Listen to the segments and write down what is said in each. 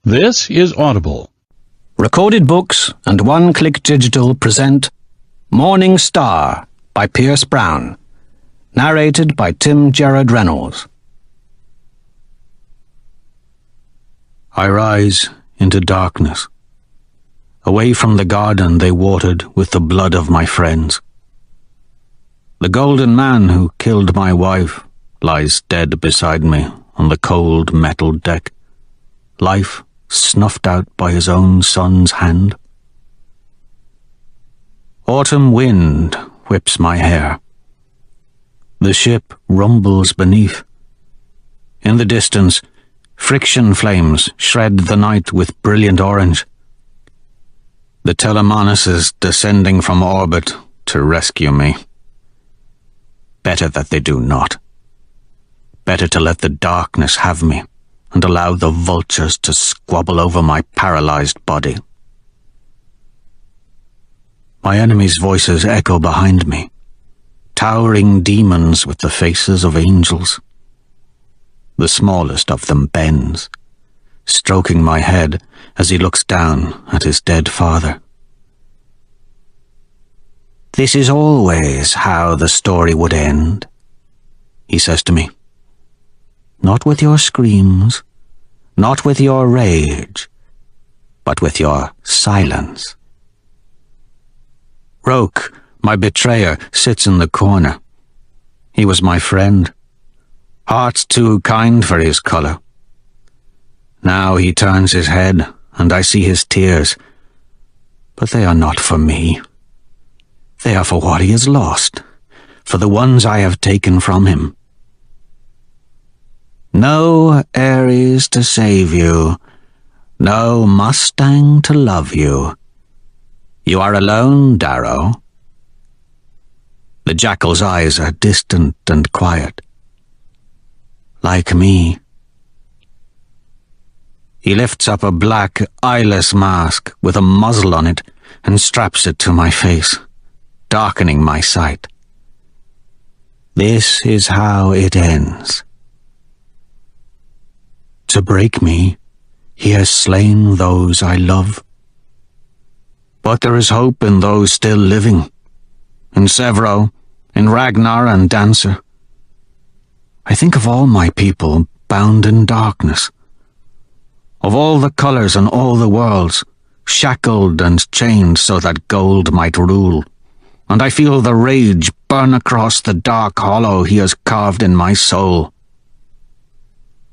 This is Audible. Recorded Books and One Click Digital present Morning Star by Pierce Brown. Narrated by Tim Gerard Reynolds. I rise into darkness, away from the garden they watered with the blood of my friends. The golden man who killed my wife lies dead beside me on the cold metal deck, life snuffed out by his own son's hand. Autumn wind whips my hair. The ship rumbles beneath. In the distance, friction flames shred the night with brilliant orange. The Telemanus is descending from orbit to rescue me. Better that they do not. Better to let the darkness have me and allow the vultures to squabble over my paralyzed body. My enemies' voices echo behind me, towering demons with the faces of angels. The smallest of them bends, stroking my head as he looks down at his dead father. "This is always how the story would end," he says to me. "Not with your screams, not with your rage, but with your silence." Roke, my betrayer, sits in the corner. He was my friend. Heart too kind for his color. Now he turns his head, and I see his tears. But they are not for me. They are for what he has lost, for the ones I have taken from him. No Ares to save you, no Mustang to love you. You are alone, Darrow. The jackal's eyes are distant and quiet. Like me. He lifts up a black, eyeless mask with a muzzle on it and straps it to my face, darkening my sight. This is how it ends. To break me, he has slain those I love. But there is hope in those still living, in Sevro, in Ragnar and Dancer. I think of all my people bound in darkness, of all the colors and all the worlds, shackled and chained so that gold might rule, and I feel the rage burn across the dark hollow he has carved in my soul.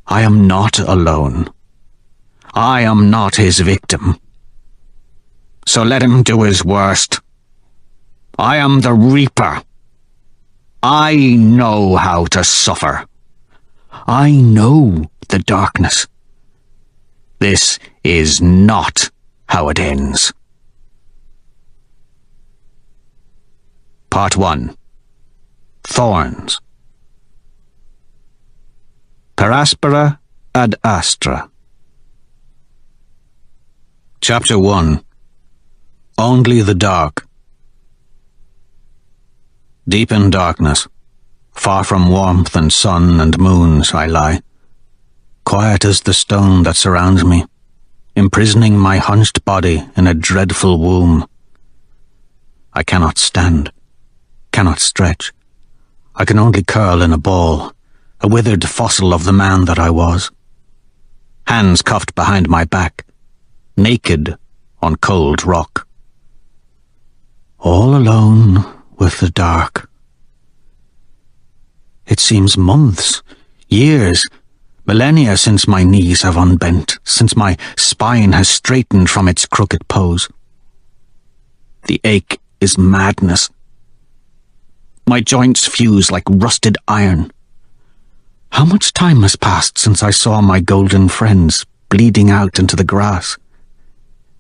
I am not alone. I am not his victim. So let him do his worst. I am the Reaper. I know how to suffer. I know the darkness. This is not how it ends. Part 1. Thorns. Per aspera ad astra. Chapter 1. Only the dark. Deep in darkness, far from warmth and sun and moons, I lie, quiet as the stone that surrounds me, imprisoning my hunched body in a dreadful womb. I cannot stand, cannot stretch. I can only curl in a ball, a withered fossil of the man that I was. Hands cuffed behind my back, naked on cold rock. All alone with the dark. It seems months, years, millennia since my knees have unbent, since my spine has straightened from its crooked pose. The ache is madness. My joints fuse like rusted iron. How much time has passed since I saw my golden friends bleeding out into the grass?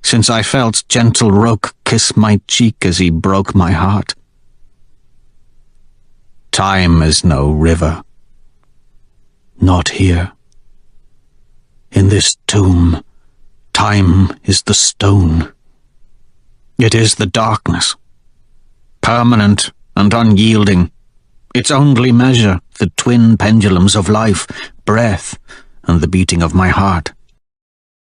Since I felt gentle Roke kiss my cheek as he broke my heart? Time is no river. Not here. In this tomb, time is the stone. It is the darkness, permanent and unyielding, its only measure, the twin pendulums of life, breath, and the beating of my heart.